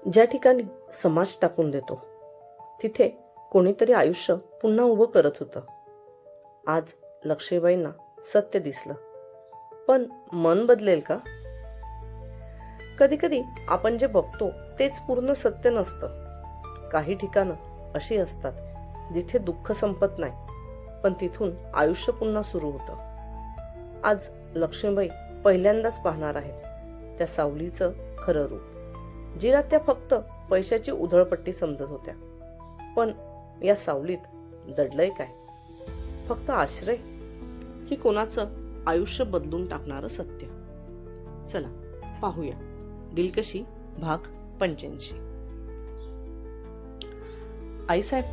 ज्या ठिकाणी समाज टाकून देतो तिथे कोणीतरी आयुष्य पुन्हा उभं करत होतं. आज लक्ष्मीबाईंना सत्य दिसलं, पण मन बदलेल का? कधी कधी आपण जे बघतो तेच पूर्ण सत्य नसतं. काही ठिकाणं अशी असतात जिथे दुःख संपत नाही, पण तिथून आयुष्य पुन्हा सुरू होतं. आज लक्ष्मीबाई पहिल्यांदाच पाहणार आहेत त्या सावलीचं खरं रूप, जिला त्या फक्त पैशाची उधळपट्टी समजत होत्या. पण या सावलीत दडलंय काय? फक्त आश्रय की कोणाचं आयुष्य बदलून टाकणारं सत्य? चला पाहूया दिलकशी भाग 85. आईसाहेब,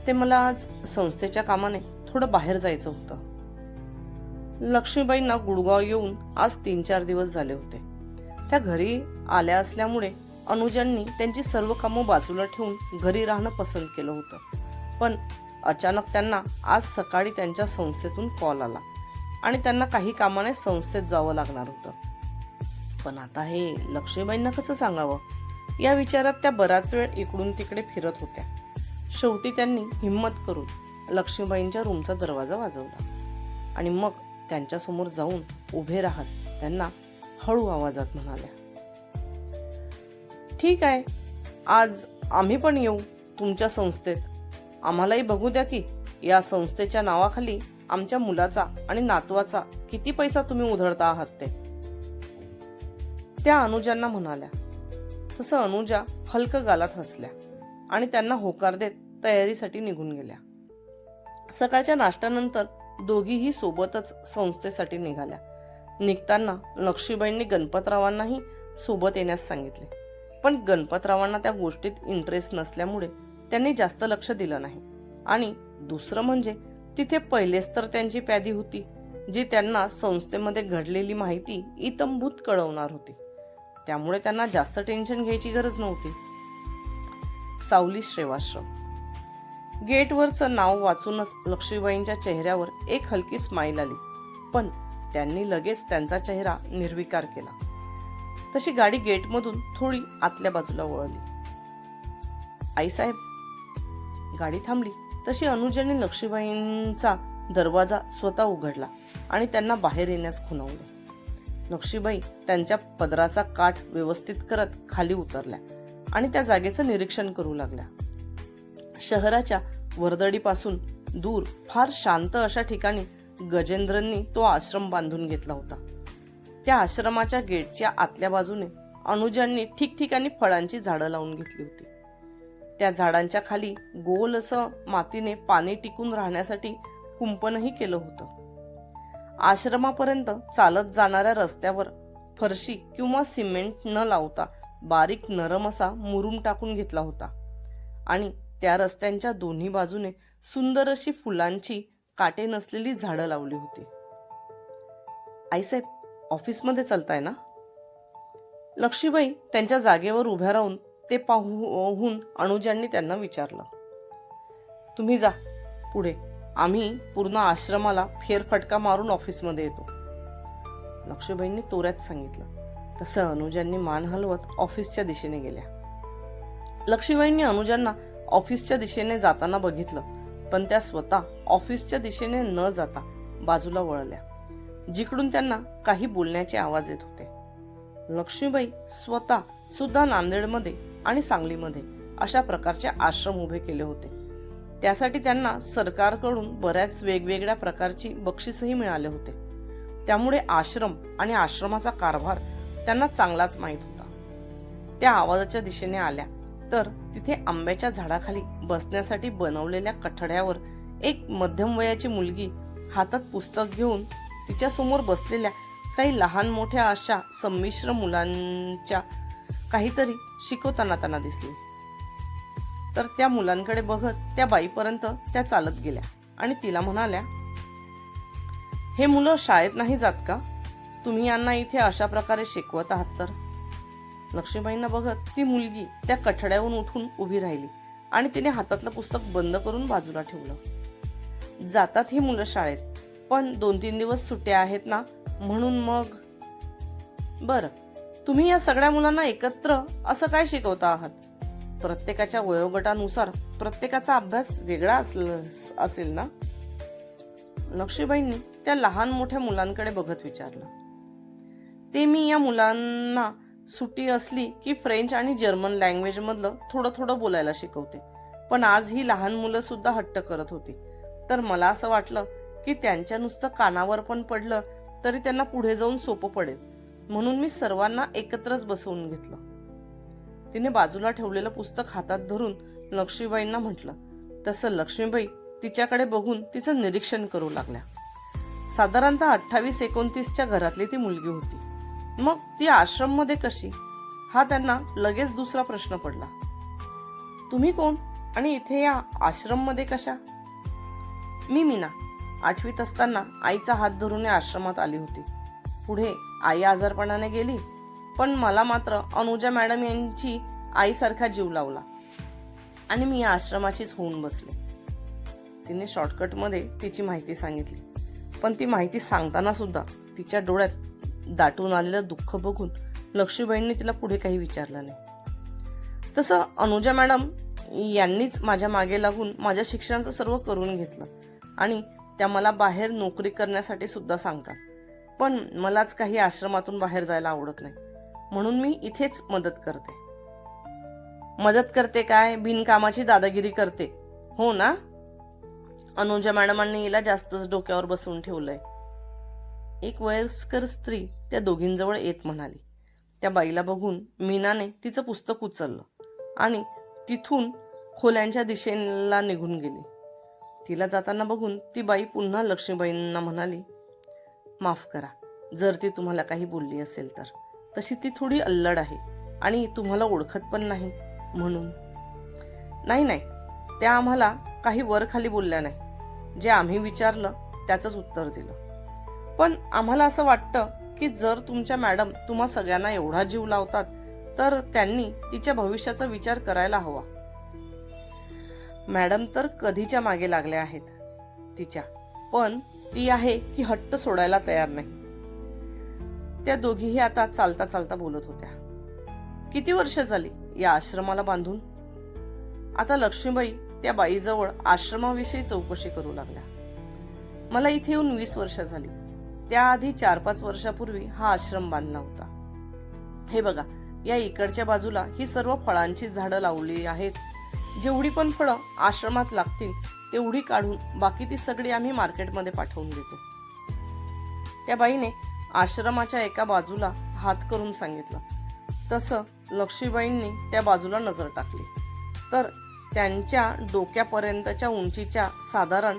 ते मला आज संस्थेच्या कामाने थोडं बाहेर जायचं होतं. लक्ष्मीबाईंना गुडगाव येऊन आज 3-4 दिवस झाले होते. त्या घरी आल्या असल्यामुळे अनुजांनी त्यांची सर्व कामं बाजूला ठेवून घरी राहणं पसंत केलं होतं. पण अचानक त्यांना आज सकाळी त्यांच्या संस्थेतून कॉल आला आणि त्यांना काही कामाने संस्थेत जावं लागणार होतं. पण आता हे लक्ष्मीबाईंना कसं सांगावं, या विचारात त्या बराच वेळ इकडून तिकडे फिरत होत्या. शेवटी त्यांनी हिम्मत करून लक्ष्मीबाईंच्या रूमचा दरवाजा वाजवला आणि मग त्यांच्यासमोर जाऊन उभे राहत त्यांना हळू आवाजात म्हणाल्या, ठीक आहे, आज आम्ही पण येऊ तुमच्या संस्थेत. आम्हालाही बघू द्या की या संस्थेच्या नावाखाली आमच्या मुलाचा आणि नातवाचा किती पैसा तुम्ही उधळता आहात ते. त्या अनुजांना म्हणाल्या. तसं अनुजा हलकं गालात हसल्या आणि त्यांना होकार देत तयारीसाठी निघून गेल्या. सकाळच्या नाश्त्यानंतर दोघीही सोबतच संस्थेसाठी निघाल्या. निघताना लक्ष्मीबाईंनी गणपतरावांनाही सोबत येण्यास सांगितले, पण गणपतरावांना त्या गोष्टीत इंटरेस्ट नसल्यामुळे त्यांनी जास्त लक्ष दिलं नाही. आणि दुसरं म्हणजे तिथे पहिलेच तर त्यांची प्यादी होती, जी त्यांना संस्थेमध्ये घडलेली माहिती इतंभूत कळवणार होती. त्यामुळे त्यांना जास्त टेन्शन घ्यायची गरज नव्हती. सावली श्रेवाश्रम. गेटवरचं नाव वाचूनच लक्ष्मीबाईंच्या चेहऱ्यावर एक हलकी स्माईल आली, पण त्यांनी लगेच त्यांचा चेहरा निर्विकार केला. तशी गाडी गेटमधून थोडी आतल्या बाजूला वळली. आईसाहेब. गाडी थांबली तशी अनुजाने लक्ष्मीबाईंचा दरवाजा स्वतः उघडला आणि त्यांना बाहेर येण्यास खुणावले. लक्ष्मीबाई त्यांच्या पदराचा काठ व्यवस्थित करत खाली उतरल्या आणि त्या जागेचं निरीक्षण करू लागल्या. शहराच्या वर्दळीपासून दूर फार शांत अशा ठिकाणी गजेंद्रनी तो आश्रम बांधून घेतला होता. त्या आश्रमाच्या गेटच्या आतल्या बाजूने अनुजांनी ठिकठिकाणी फळांची झाडं लावून घेतली होती. त्या झाडांच्या खाली गोल असं मातीने पाणी टिकून राहण्यासाठी कुंपणही केलं होतं. आश्रमापर्यंत चालत जाणाऱ्या रस्त्यावर फरशी किंवा सिमेंट न लावता बारीक नरम असा मुरुम टाकून घेतला होता आणि त्या रस्त्यांच्या दोन्ही बाजूने सुंदर अशी फुलांची काटे नसलेली झाडं लावली होती. आईसाहेब, ऑफिसमध्ये चालताय ना? लक्ष्मीबाई त्यांच्या जागेवर उभ्या राहून ते पाहून अनुजांनी त्यांना विचारलं. तुम्ही जा पुढे, आम्ही पूर्ण आश्रमाला फेरफटका मारून ऑफिसमध्ये येतो, लक्ष्मीबाईंनी तोऱ्यात सांगितलं. तसं अनुजांनी मान हलवत ऑफिसच्या दिशेने गेल्या. लक्ष्मीबाईंनी अनुजांना ऑफिसच्या दिशेने जाताना बघितलं, पण त्या स्वतः ऑफिसच्या दिशेने न जाता बाजूला वळल्या, जिकडून त्यांना काही बोलण्याचे आवाज येत होते. लक्ष्मीबाई स्वतः सुद्धा नांदेडमध्ये आणि सांगलीमध्ये अशा प्रकारचे आश्रम उभे केले होते. त्यासाठी त्यांना सरकारकडून बऱ्याच वेगवेगळ्या प्रकारची बक्षीसही मिळाले होते. त्यामुळे आश्रम आणि आश्रमाचा कारभार त्यांना चांगलाच माहीत होता. त्या आवाजाच्या दिशेने आल्या तर तिथे आंब्याच्या झाडाखाली बसण्यासाठी बनवलेल्या कठड्यावर एक मध्यम वयाची मुलगी हातात पुस्तक घेऊन तिच्या समोर बसलेल्या काही लहान मोठ्या अशा संमिश्र मुलांच्या काहीतरी शिकवताना त्यांना दिसली. तर त्या मुलांकडे बघत त्या बाईपर्यंत त्या चालत गेल्या आणि तिला म्हणाल्या, हे मुलं शाळेत नाही जात का? तुम्ही यांना इथे अशा प्रकारे शिकवत आहात तर? लक्ष्मीबाईंना बघत ती मुलगी त्या कठड्यावरून उठून उभी राहिली आणि तिने हातातलं पुस्तक बंद करून बाजूला ठेवलं. जातात ही मुलं शाळेत, पण 2-3 दिवस सुट्ट्या आहेत ना, म्हणून मग. बरं, तुम्ही या सगळ्या मुलांना एकत्र असं काय शिकवता आहात? प्रत्येकाच्या वयोगटानुसार प्रत्येकाचा अभ्यास वेगळा असेल ना? लक्ष्मीबाईंनी त्या लहान मोठ्या मुलांकडे बघत विचारलं. ते मी या मुलांना सुट्टी असली की फ्रेंच आणि जर्मन लँग्वेज मधलं थोडं थोडं बोलायला शिकवते. पण आज ही लहान मुलं सुद्धा हट्ट करत होती. तर मला असं वाटलं की त्यांच्या नुसतं कानावर पण पडलं तरी त्यांना पुढे जाऊन सोपं पडेल, म्हणून मी सर्वांना एकत्रच बसवून घेतलं. तिने बाजूला ठेवलेलं पुस्तक हातात धरून लक्ष्मीबाईंना म्हटलं. तसं लक्ष्मीबाई तिच्याकडे बघून तिचं निरीक्षण करू लागल्या. साधारणतः 28-29च्या घरातली ती मुलगी होती. मग ती आश्रम मध्ये कशी, हा त्यांना लगेच दुसरा प्रश्न पडला. तुम्ही कोण आणि इथे या आश्रम मध्ये कशा? मी मीना. 8वीत असताना आईचा हात धरून या आश्रमात आली होती. पुढे आई आजारपणाने गेली, पण मला मात्र अनुजा मॅडम यांची आईसारखा जीव लावला आणि मी या आश्रमाचीच होऊन बसले. तिने शॉर्टकट मध्ये तिची माहिती सांगितली. पण ती माहिती सांगताना सुद्धा तिच्या डोळ्यात दाटून आलेलं दुःख बघून लक्ष्मीबाईंनी तिला पुढे काही विचारलं नाही. तसं अनुजा मॅडम यांनीच माझ्या मागे लागून माझ्या शिक्षणाचं सर्व करून घेतलं आणि त्या मला बाहेर नोकरी करण्यासाठी सुद्धा सांगतात. पण मलाच काही आश्रमातून बाहेर जायला आवडत नाही, म्हणून मी इथेच मदत करते. मदत करते काय, बिनकामाची दादागिरी करते, हो ना? अनुजा मॅडमांनी हिला जास्तच डोक्यावर बसवून ठेवलंय. एक वयस्कर स्त्री त्या दोघींजवळ येत म्हणाली. त्या बाईला बघून मीनाने तिचं पुस्तक उचललं आणि तिथून खोल्यांच्या दिशेला निघून गेली. तिला जाताना बघून ती बाई पुन्हा लक्ष्मीबाईंना म्हणाली, माफ करा जर ती तुम्हाला काही बोलली असेल तर. तशी ती थोडी अल्लड आहे आणि तुम्हाला ओळखत पण नाही म्हणून. नाही, त्या आम्हाला काही वर खाली बोलल्या नाही. जे आम्ही विचारलं त्याचंच उत्तर दिलं. पण आम्हाला असं वाटतं की जर तुमच्या मॅडम तुम्हा सगळ्यांना एवढा जीव लावतात तर त्यांनी तिच्या भविष्याचा विचार करायला हवा. मॅडम तर कधीच्या मागे लागल्या आहेत तिच्या, पण ती आहे की हट्ट सोडायला तयार नाही. त्या दोघीही आता चालता चालता बोलत होत्या. किती वर्ष झाली या आश्रमाला बांधून? आता लक्ष्मीबाई त्या बाईजवळ आश्रमाविषयी चौकशी करू लागल्या. मला इथे येऊन 20 वर्ष झाली. त्याआधी 4-5 वर्षापूर्वी हा आश्रम बांधला होता. हे बघा, या इकडच्या बाजूला ही सर्व फळांची झाडं लावली आहेत. जेवढी पण फळं आश्रमात लागतील तेवढी काढून बाकी ती सगळी आम्ही मार्केटमध्ये पाठवून देतो. त्या बाईने आश्रमाच्या एका बाजूला हात करून सांगितलं. तसं लक्ष्मीबाईंनी त्या बाजूला नजर टाकली तर त्यांच्या डोक्यापर्यंतच्या उंचीच्या साधारण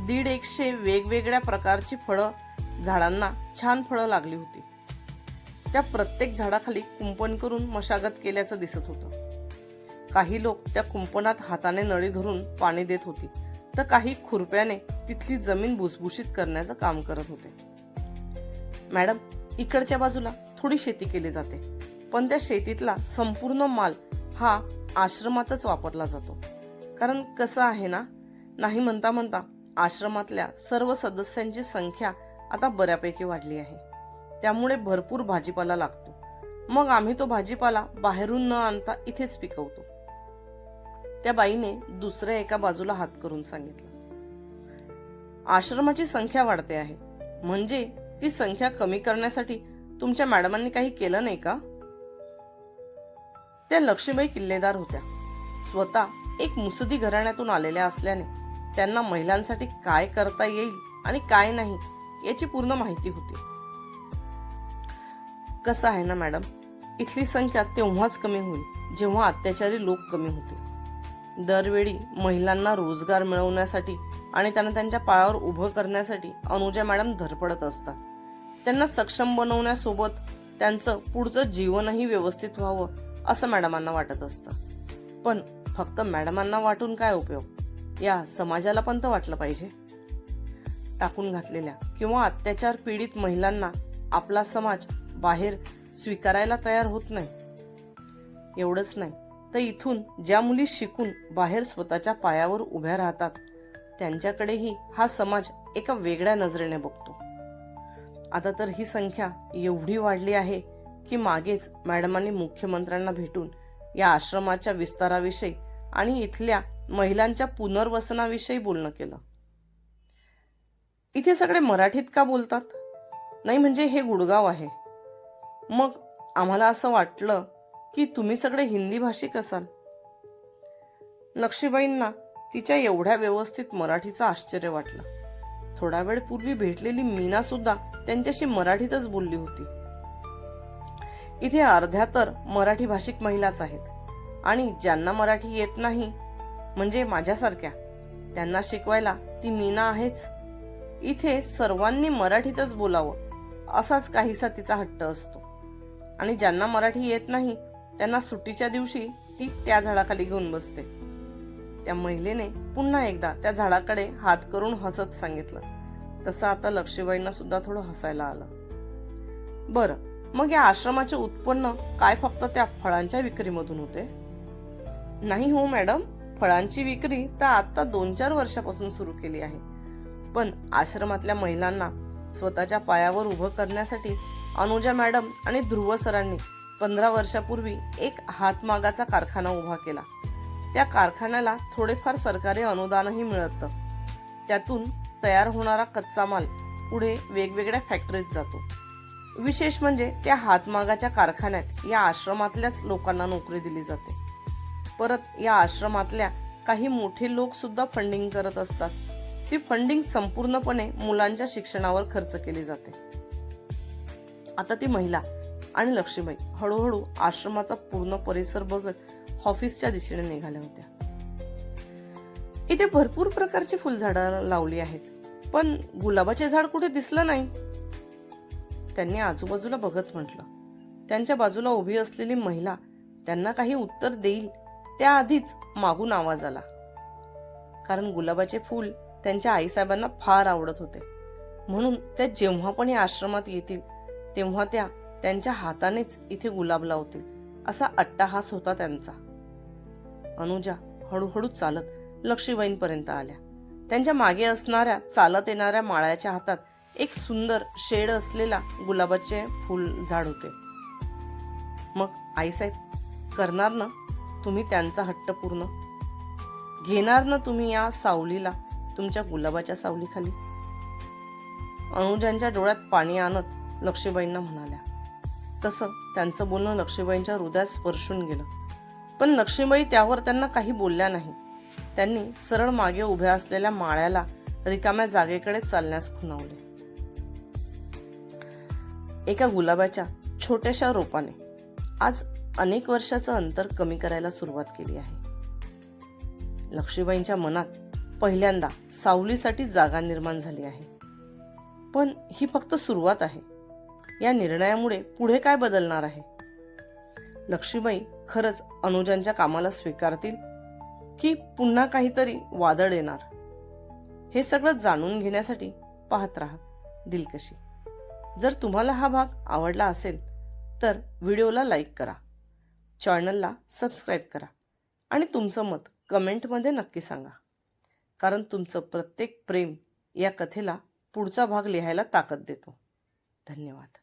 150 वेगवेगळ्या प्रकारची फळं झाडांना छान फळं लागली होती. त्या प्रत्येक झाडाखाली कुंपण करून मशागत केल्याचं दिसत होतं. काही लोक त्या कुंपणात हाताने नळी धरून पाणी देत होती तर काही खुरप्याने तिथली जमीन भुसभुशीत करण्याचं काम करत होते. मॅडम, इकडच्या बाजूला थोडी शेती केली जाते, पण त्या शेतीतला संपूर्ण माल हा आश्रमातच वापरला जातो. कारण कसं आहे ना, नाही म्हणता म्हणता आश्रमातल्या सर्व सदस्यांची संख्या आता बऱ्यापैकी वाढली आहे. त्यामुळे भरपूर भाजीपाला लागतो. मग आम्ही तो भाजीपाला बाहेरून न आणता इथेच पिकवतो. त्या बाईने दुसऱ्या एका बाजूला हात करून सांगितलं. आश्रमाची संख्या वाढते आहे, म्हणजे ती संख्या कमी करण्यासाठी तुमच्या मॅडमांनी काही केलं नाही का? त्या लक्ष्मीबाई किल्लेदार होत्या. स्वतः एक मुसदी घराण्यातून आलेल्या असल्याने त्यांना महिलांसाठी काय करता येईल आणि काय नाही याची पूर्ण माहिती होती. कसं आहे ना मॅडम, इथली संख्या तेव्हाच कमी होईल जेव्हा अत्याचारी लोक कमी होतील. दरवेळी महिलांना रोजगार मिळवण्यासाठी आणि त्यांना त्यांच्या पायावर उभं करण्यासाठी अनुजा मॅडम धडपडत असतात. त्यांना सक्षम बनवण्यासोबत त्यांचं पुढचं जीवनही व्यवस्थित व्हावं असं मॅडमांना वाटत असतं. पण फक्त मॅडमांना वाटून काय उपयोग, या समाजाला पण तर वाटलं पाहिजे. टाकून घातलेल्या किंवा अत्याचार पीडित महिलांना आपला समाज बाहेर स्वीकारायला तयार होत नाही. एवढंच नाही तर इथून ज्या मुली शिकून बाहेर स्वतःच्या पायावर उभ्या राहतात त्यांच्याकडेही हा समाज एका वेगळ्या नजरेने बघतो. आता तर ही संख्या एवढी वाढली आहे की मागेच मॅडमांनी मुख्यमंत्र्यांना भेटून या आश्रमाच्या विस्ताराविषयी आणि इथल्या महिलांच्या पुनर्वसनाविषयी बोलणं केलं. इथे सगळे मराठीत का बोलतात? नाही म्हणजे हे गुडगाव आहे. मग आम्हाला असं वाटलं की तुम्ही सगळे हिंदी भाषिक असाल. लक्ष्मीबाईंना तिच्या एवढ्या व्यवस्थित मराठीचं आश्चर्य वाटलं. थोडा वेळ पूर्वी भेटलेली मीना सुद्धा त्यांच्याशी मराठीतच बोलली होती. इथे अर्ध्या तर मराठी भाषिक महिलाच आहेत आणि ज्यांना मराठी येत नाही म्हणजे माझ्यासारख्या त्यांना शिकवायला ती मीना आहेच. इथे सर्वांनी मराठीतच बोलावं असाच काहीसा तिचा हट्ट असतो आणि ज्यांना मराठी येत नाही त्यांना सुट्टीच्या दिवशी ती त्या झाडाखाली घेऊन बसते. त्या महिलेने पुन्हा एकदा त्या झाडाकडे हात करून हसत सांगितलं. तसं आता लक्ष्मीबाईंना सुद्धा थोडं हसायला आलं. बरं, मग या आश्रमाचे उत्पन्न काय फक्त त्या फळांच्या विक्रीमधून होते? नाही हो मॅडम, फळांची विक्री तर आता 2-4 वर्षापासून सुरू केली आहे. पण आश्रमातल्या महिलांना स्वतःच्या पायावर उभं करण्यासाठी अनुजा मॅडम आणि ध्रुव सरांनी 15 वर्षापूर्वी एक हातमागाचा कारखाना उभा केला. त्या कारखान्याला थोडेफार सरकारी अनुदानही मिळतं. त्यातून तयार होणारा कच्चा माल पुढे वेगवेगळ्या फॅक्टरीत जातो. विशेष म्हणजे त्या हातमागाच्या कारखान्यात या आश्रमातल्याच लोकांना नोकरी दिली जाते. परत या आश्रमातल्या काही मोठे लोक सुद्धा फंडिंग करत असतात. ती फंडिंग संपूर्णपणे मुलांच्या शिक्षणावर खर्च केली जाते. आता ती महिला आणि लक्ष्मीबाई हळूहळू आश्रमाचा पूर्ण परिसर बघत ऑफिसच्या दिशेने निघाल्या होत्या. इथे भरपूर प्रकारची फुलझाडं लावली आहेत, पण गुलाबाचे झाड कुठे दिसलं नाही. त्यांनी आजूबाजूला बघत म्हटलं. त्यांच्या बाजूला उभी असलेली महिला त्यांना काही उत्तर देईल त्याआधीच मागून आवाज आला. कारण गुलाबाचे फूल त्यांच्या आईसाहेबांना फार आवडत होते, म्हणून त्या जेव्हा पण या आश्रमात येतील तेव्हा त्या त्यांच्या हातानेच इथे गुलाब लावतील असा अट्टाहास होता त्यांचा. अनुजा हळूहळू चालत लक्ष्मीबाईंपर्यंत आल्या. त्यांच्या मागे असणाऱ्या चालत येणाऱ्या माळ्याच्या हातात एक सुंदर शेड असलेला गुलाबाचे फूल झाड होते. मग आईसाहेब, करणार ना तुम्ही त्यांचा हट्ट पूर्ण? घेणार ना तुम्ही या सावलीला तुमच्या गुलाबाच्या सावलीखाली? अनुजांच्या डोळ्यात पाणी आणत लक्ष्मीबाईंना म्हणाल्या. तसं त्यांचं बोलणं लक्ष्मीबाईंच्या हृदयात स्पर्शून गेलं. पण लक्ष्मीबाई त्यावर त्यांना काही बोलल्या नाही. त्यांनी सरळ मागे उभ्या असलेल्या माळ्याला रिकाम्या जागेकडे चालण्यास खुणावले. एका गुलाबाच्या छोट्याशा रोपाने आज अनेक वर्षाचं अंतर कमी करायला सुरुवात केली आहे. लक्ष्मीबाईंच्या मनात पहिल्यांदा सावलीसाठी जागा निर्माण झाली आहे. पण ही फक्त सुरुवात आहे. या निर्णयामुळे पुढे काय बदलणार आहे? लक्ष्मीबाई खरंच अनुजांच्या कामाला स्वीकारतील की पुन्हा काहीतरी वादळ येणार? हे सगळं जाणून घेण्यासाठी पाहत राहा दिलकशी. जर तुम्हाला हा भाग आवडला असेल तर व्हिडिओला लाईक करा, चॅनलला सबस्क्राईब करा आणि तुमचं मत कमेंटमध्ये नक्की सांगा. कारण तुमचं प्रत्येक प्रेम या कथेला पुढचा भाग लिहायला ताकद देतो. धन्यवाद.